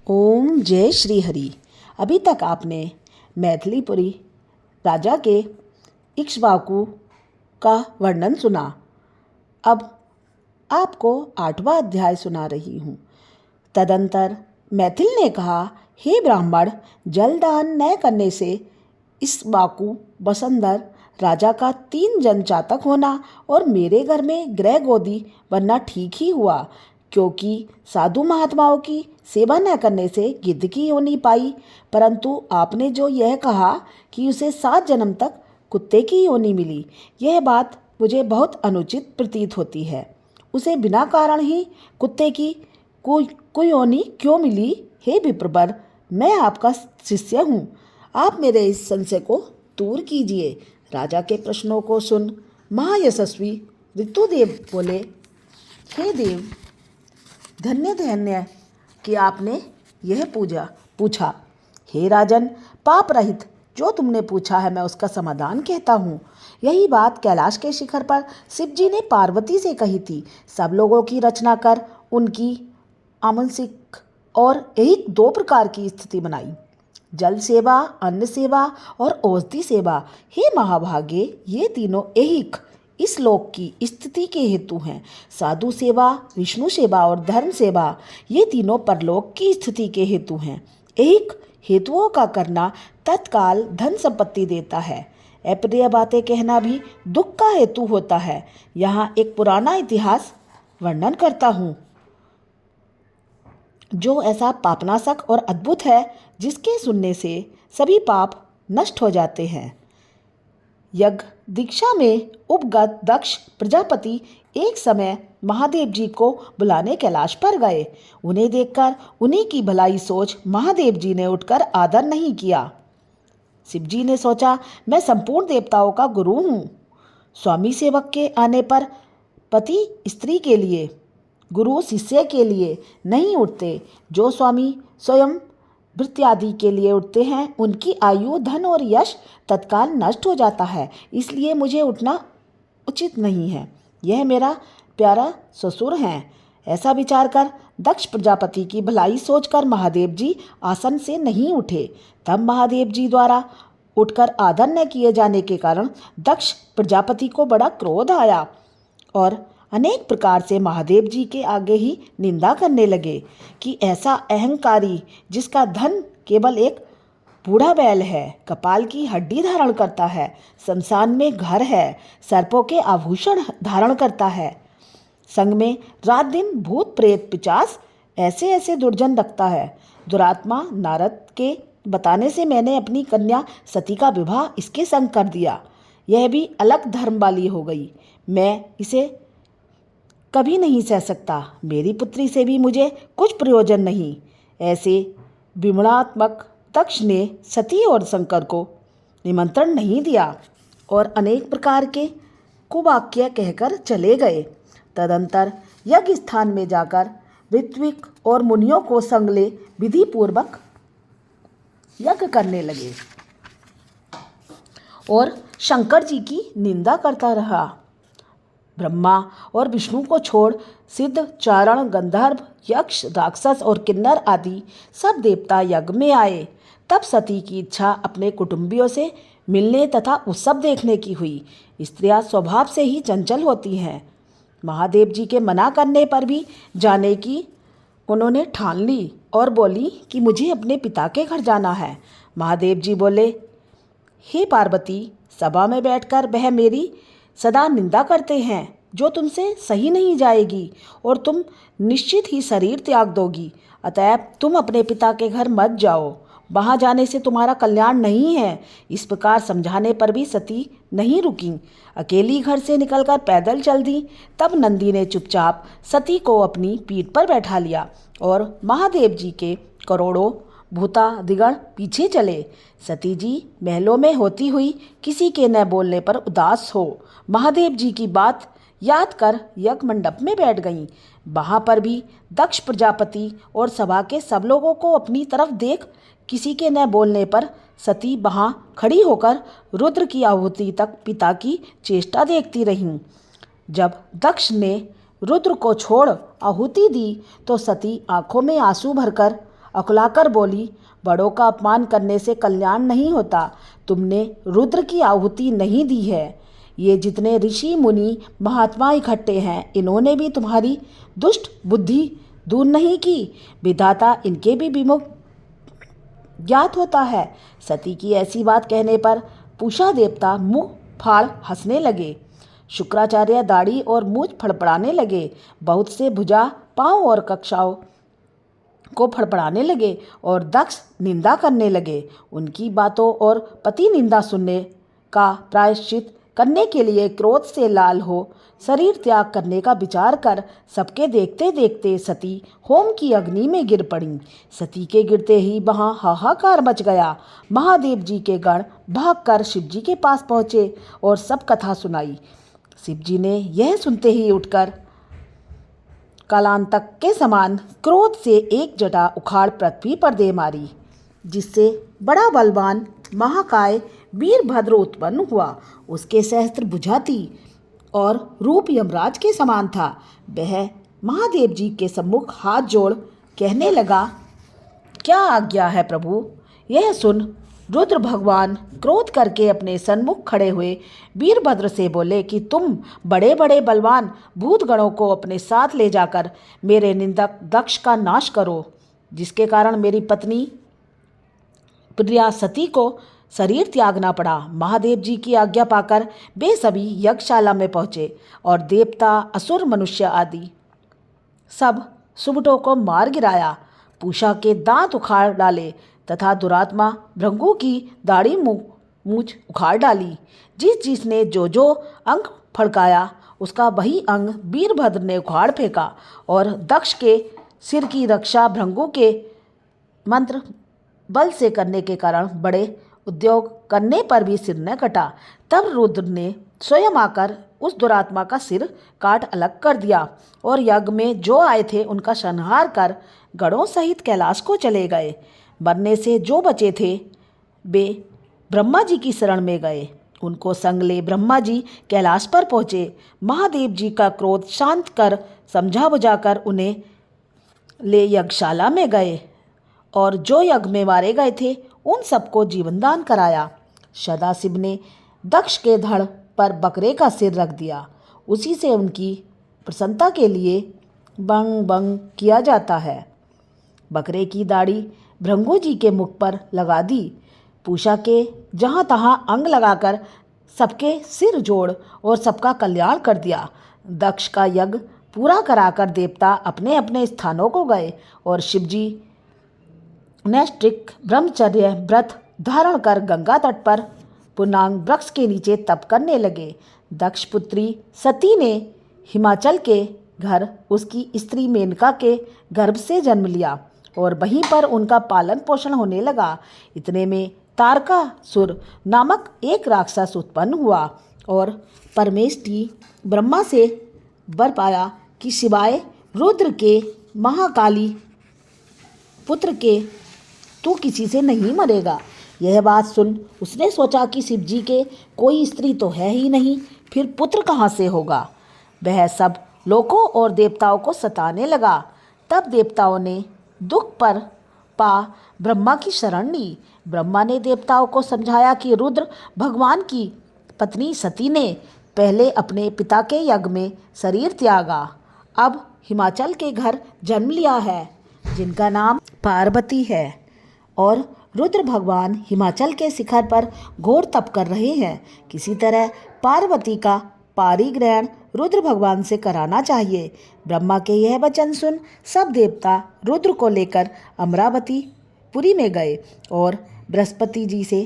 ओम जय श्री हरि। अभी तक आपने मैथिलीपुरी राजा के इक्ष्वाकु का वर्णन सुना। अब आपको 8वां अध्याय सुना रही हूँ। तदंतर मैथिल ने कहा, हे ब्राह्मण, जलदान न करने से इक्ष्वाकु वसुंधर राजा का 3 जन चातक होना और मेरे घर में गृह गोदी बनना ठीक ही हुआ, क्योंकि साधु महात्माओं की सेवा न करने से गिद्ध की योनि पाई। परंतु आपने जो यह कहा कि उसे 7 जन्म तक कुत्ते की योनि मिली, यह बात मुझे बहुत अनुचित प्रतीत होती है। उसे बिना कारण ही कुत्ते की कुयोनि क्यों मिली? हे विप्रवर, मैं आपका शिष्य हूँ, आप मेरे इस संशय को दूर कीजिए। राजा के प्रश्नों को सुन महायशस्वी ऋतुदेव बोले, हे देव, धन्य धन्य कि आपने यह पूछा। हे राजन, पाप रहित जो तुमने पूछा है मैं उसका समाधान कहता हूँ। यही बात कैलाश के शिखर पर शिव जी ने पार्वती से कही थी। सब लोगों की रचना कर उनकी आमंसिक और एक 2 प्रकार की स्थिति बनाई, जल सेवा, अन्न सेवा और औषधि सेवा। हे महाभागे, ये तीनों ऐहिक इस लोक की स्थिति के हेतु हैं। साधु सेवा, विष्णु सेवा और धर्म सेवा, ये तीनों परलोक की स्थिति के हेतु हैं। ऐहिक हेतुओं का करना तत्काल धन संपत्ति देता है, अप्रिय बातें कहना भी दुख का हेतु होता है। यहाँ एक पुराना इतिहास वर्णन करता हूँ जो ऐसा पापनाशक और अद्भुत है, जिसके सुनने से सभी पाप नष्ट हो जाते हैं। यज्ञ दीक्षा में उपगत दक्ष प्रजापति एक समय महादेव जी को बुलाने कैलाश पर गए। उन्हें देखकर उन्हीं की भलाई सोच महादेव जी ने उठकर आदर नहीं किया। शिव जी ने सोचा, मैं संपूर्ण देवताओं का गुरु हूँ। स्वामी सेवक के आने पर पति स्त्री के लिए, गुरु शिष्य के लिए नहीं उठते। जो स्वामी स्वयं भृत्यादि के लिए उठते हैं, उनकी आयु, धन और यश तत्काल नष्ट हो जाता है। इसलिए मुझे उठना उचित नहीं है। यह मेरा प्यारा ससुर हैं। ऐसा विचार कर दक्ष प्रजापति की भलाई सोचकर महादेव जी आसन से नहीं उठे। तब महादेव जी द्वारा उठकर आदर न किए जाने के कारण दक्ष प्रजापति को बड़ा क्रोध आया और अनेक प्रकार से महादेव जी के आगे ही निंदा करने लगे कि ऐसा अहंकारी, जिसका धन केवल एक बूढ़ा बैल है, कपाल की हड्डी धारण करता है, शमशान में घर है, सर्पों के आभूषण धारण करता है, संग में रात दिन भूत प्रेत पिशाच ऐसे ऐसे दुर्जन रखता है। दुरात्मा नारद के बताने से मैंने अपनी कन्या सती का विवाह इसके संग कर दिया। यह भी अलग धर्म वाली हो गई। मैं इसे कभी नहीं सह सकता। मेरी पुत्री से भी मुझे कुछ प्रयोजन नहीं। ऐसे विमलात्मक दक्ष ने सती और शंकर को निमंत्रण नहीं दिया और अनेक प्रकार के कुवाक्य कहकर चले गए। तदंतर यज्ञ स्थान में जाकर ऋत्विक और मुनियों को संग ले विधि पूर्वक यज्ञ करने लगे और शंकर जी की निंदा करता रहा। ब्रह्मा और विष्णु को छोड़ सिद्ध, चारण, गंधर्व, यक्ष, राक्षस और किन्नर आदि सब देवता यज्ञ में आए। तब सती की इच्छा अपने कुटुंबियों से मिलने तथा उत्सव देखने की हुई। स्त्रियां स्वभाव से ही चंचल होती हैं। महादेव जी के मना करने पर भी जाने की उन्होंने ठान ली और बोली कि मुझे अपने पिता के घर जाना है। महादेव जी बोले, हे पार्वती, सभा में बैठकर वह मेरी सदा निंदा करते हैं, जो तुमसे सही नहीं जाएगी और तुम निश्चित ही शरीर त्याग दोगी। अतएव तुम अपने पिता के घर मत जाओ, वहाँ जाने से तुम्हारा कल्याण नहीं है। इस प्रकार समझाने पर भी सती नहीं रुकी, अकेली घर से निकलकर पैदल चल दी। तब नंदी ने चुपचाप सती को अपनी पीठ पर बैठा लिया और महादेव जी के करोड़ों भूतादिगण पीछे चले। सती जी महलों में होती हुई किसी के न बोलने पर उदास हो महादेव जी की बात याद कर यज्ञ मंडप में बैठ गईं। वहाँ पर भी दक्ष प्रजापति और सभा के सब लोगों को अपनी तरफ देख किसी के न बोलने पर सती वहाँ खड़ी होकर रुद्र की आहुति तक पिता की चेष्टा देखती रहीं। जब दक्ष ने रुद्र को छोड़ आहुति दी तो सती आंखों में आंसू भरकर अकुलाकर बोली, बड़ों का अपमान करने से कल्याण नहीं होता। तुमने रुद्र की आहुति नहीं दी है। ये जितने ऋषि मुनि महात्मा इकट्ठे हैं, इन्होंने भी तुम्हारी दुष्ट बुद्धि दूर नहीं की। विधाता इनके भी विमुख ज्ञात होता है। सती की ऐसी बात कहने पर पूषा देवता मुंह फाड़ हंसने लगे। शुक्राचार्य दाढ़ी और मूछ फड़फड़ाने लगे। बहुत से भुजा, पांव और कक्षाओं को फड़फड़ाने लगे और दक्ष निंदा करने लगे। उनकी बातों और पति निंदा सुनने का प्रायश्चित करने के लिए क्रोध से लाल हो शरीर त्याग करने का विचार कर सबके देखते देखते सती होम की अग्नि में गिर पड़ी। सती के गिरते ही वहाँ हाहाकार मच गया। महादेव जी के गण भागकर शिव जी के पास पहुँचे और सब कथा सुनाई। शिव जी ने यह सुनते ही उठकर कालांतक के समान क्रोध से एक जटा उखाड़ पृथ्वी पर दे मारी, जिससे बड़ा बलवान महाकाय वीरभद्र उत्पन्न हुआ। उसके सहस्त्र भुजा थी और रूप यमराज के समान था। वह महादेव जी के सम्मुख हाथ जोड़ कहने लगा, क्या आज्ञा है प्रभु। यह सुन रुद्र भगवान क्रोध करके अपने सन्मुख खड़े हुए वीरभद्र से बोले कि तुम बड़े बड़े बलवान भूतगणों को अपने साथ ले जाकर मेरे निंदक दक्ष का नाश करो, जिसके कारण मेरी पत्नी प्रिया सती को शरीर त्यागना पड़ा। महादेव जी की आज्ञा पाकर वे सभी यज्ञशाला में पहुँचे और देवता, असुर, मनुष्य आदि सब सुबटों को मार गिराया। पूषा के दांत उखाड़ डाले तथा दुरात्मा भृंगु की दाढ़ी मूछ उखाड़ डाली। जिस जिसने जो अंग फड़काया उसका वही अंग वीरभद्र ने उखाड़ फेंका और दक्ष के सिर की रक्षा भृंगु के मंत्र बल से करने के कारण बड़े उद्योग करने पर भी सिर न कटा। तब रुद्र ने स्वयं आकर उस दुरात्मा का सिर काट अलग कर दिया और यज्ञ में जो आए थे उनका संहार कर गणों सहित कैलाश को चले गए। मरने से जो बचे थे वे ब्रह्मा जी की शरण में गए। उनको संग ले ब्रह्मा जी कैलाश पर पहुँचे। महादेव जी का क्रोध शांत कर समझा बुझाकर उन्हें ले यज्ञशाला में गए और जो यज्ञ में मारे गए थे उन सबको जीवनदान कराया। सदाशिव ने दक्ष के धड़ पर बकरे का सिर रख दिया। उसी से उनकी प्रसन्नता के लिए बंग बंग किया जाता है। बकरे की दाढ़ी भृंगु जी के मुख पर लगा दी। पूषा के जहाँ तहाँ अंग लगाकर सबके सिर जोड़ और सबका कल्याण कर दिया। दक्ष का यज्ञ पूरा कराकर देवता अपने अपने स्थानों को गए और शिवजी नैष्ठिक ब्रह्मचर्य व्रत धारण कर गंगा तट पर पूर्णांग वृक्ष के नीचे तप करने लगे। दक्ष पुत्री सती ने हिमाचल के घर उसकी स्त्री मेनका के गर्भ से जन्म लिया और वहीं पर उनका पालन पोषण होने लगा। इतने में तारकासुर नामक एक राक्षस उत्पन्न हुआ और परमेष्टि ब्रह्मा से वर पाया कि सिवाय रुद्र के महाकाली पुत्र के तू किसी से नहीं मरेगा। यह बात सुन उसने सोचा कि शिव जी के कोई स्त्री तो है ही नहीं, फिर पुत्र कहाँ से होगा। वह सब लोकों और देवताओं को सताने लगा। तब देवताओं ने दुख पर पा ब्रह्मा की शरण ली। ब्रह्मा ने देवताओं को समझाया कि रुद्र भगवान की पत्नी सती ने पहले अपने पिता के यज्ञ में शरीर त्यागा, अब हिमाचल के घर जन्म लिया है जिनका नाम पार्वती है और रुद्र भगवान हिमाचल के शिखर पर घोर तप कर रहे हैं। किसी तरह पार्वती का पारिग्रहण रुद्र भगवान से कराना चाहिए। ब्रह्मा के यह वचन सुन सब देवता रुद्र को लेकर अमरावती पुरी में गए और बृहस्पति जी से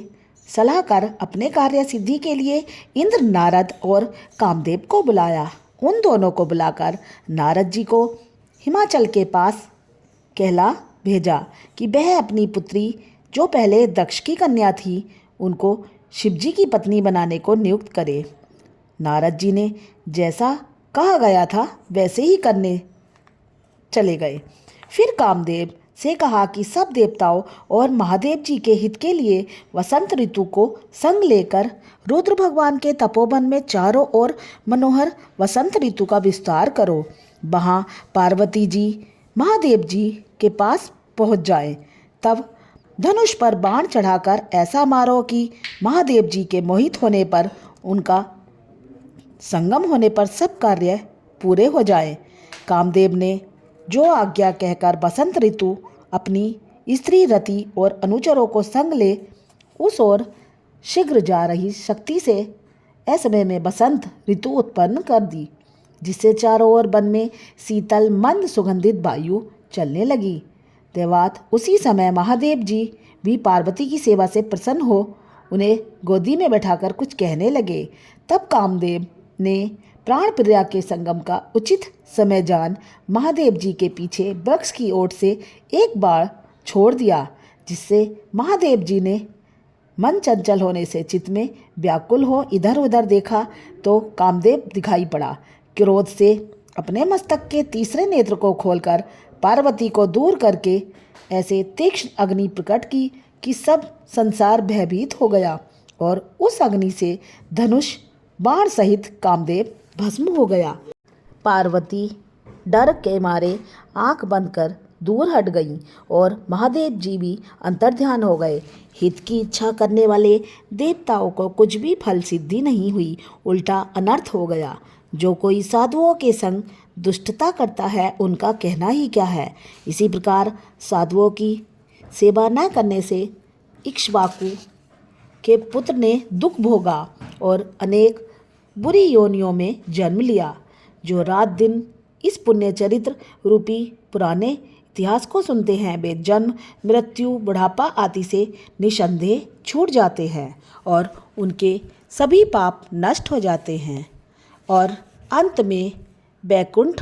सलाह कर अपने कार्य सिद्धि के लिए इंद्र, नारद और कामदेव को बुलाया। उन दोनों को बुलाकर नारद जी को हिमाचल के पास कहला भेजा कि वह अपनी पुत्री जो पहले दक्ष की कन्या थी उनको शिवजी की पत्नी बनाने को नियुक्त करे। नारद जी ने जैसा कहा गया था वैसे ही करने चले गए। फिर कामदेव से कहा कि सब देवताओं और महादेव जी के हित के लिए वसंत ऋतु को संग लेकर रुद्र भगवान के तपोवन में चारों ओर मनोहर वसंत ऋतु का विस्तार करो। वहाँ पार्वती जी महादेव जी के पास पहुंच जाए। तब धनुष पर बाण चढ़ाकर ऐसा मारो कि महादेव जी के मोहित होने पर, उनका संगम होने पर सब कार्य पूरे हो जाए। कामदेव ने जो आज्ञा कहकर बसंत ऋतु अपनी स्त्री रति और अनुचरों को संग ले उस ओर शीघ्र जा रही शक्ति से असमय में बसंत ऋतु उत्पन्न कर दी, जिससे चारों ओर वन में शीतल मंद सुगंधित वायु चलने लगी। देवात उसी समय महादेव जी भी पार्वती की सेवा से प्रसन्न हो उन्हें गोदी में बैठाकर कुछ कहने लगे। तब कामदेव ने प्राण प्रिया के संगम का उचित समय जान महादेव जी के पीछे वृक्ष की ओट से एक बार छोड़ दिया, जिससे महादेव जी ने मन चंचल होने से चित्त में व्याकुल हो इधर उधर देखा तो कामदेव दिखाई पड़ा। क्रोध से अपने मस्तक के तीसरे नेत्र को खोलकर पार्वती को दूर करके ऐसे तीक्ष्ण अग्नि प्रकट की कि सब संसार भयभीत हो गया और उस अग्नि से धनुष बाण सहित कामदेव भस्म हो गया। पार्वती डर के मारे आंख बंद कर दूर हट गईं और महादेव जी भी अंतर्ध्यान हो गए। हित की इच्छा करने वाले देवताओं को कुछ भी फल सिद्धि नहीं हुई, उल्टा अनर्थ हो गया। जो कोई साधुओं के संग दुष्टता करता है उनका कहना ही क्या है। इसी प्रकार साधुओं की सेवा न करने से इक्ष्वाकु के पुत्र ने दुख भोगा और अनेक बुरी योनियों में जन्म लिया। जो रात दिन इस पुण्य चरित्र रूपी पुराने इतिहास को सुनते हैं वे जन्म मृत्यु बुढ़ापा आदि से निसंदेह छूट जाते हैं और उनके सभी पाप नष्ट हो जाते हैं और अंत में वैकुंठ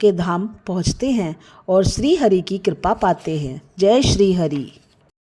के धाम पहुँचते हैं और श्री हरि की कृपा पाते हैं। जय श्री हरि।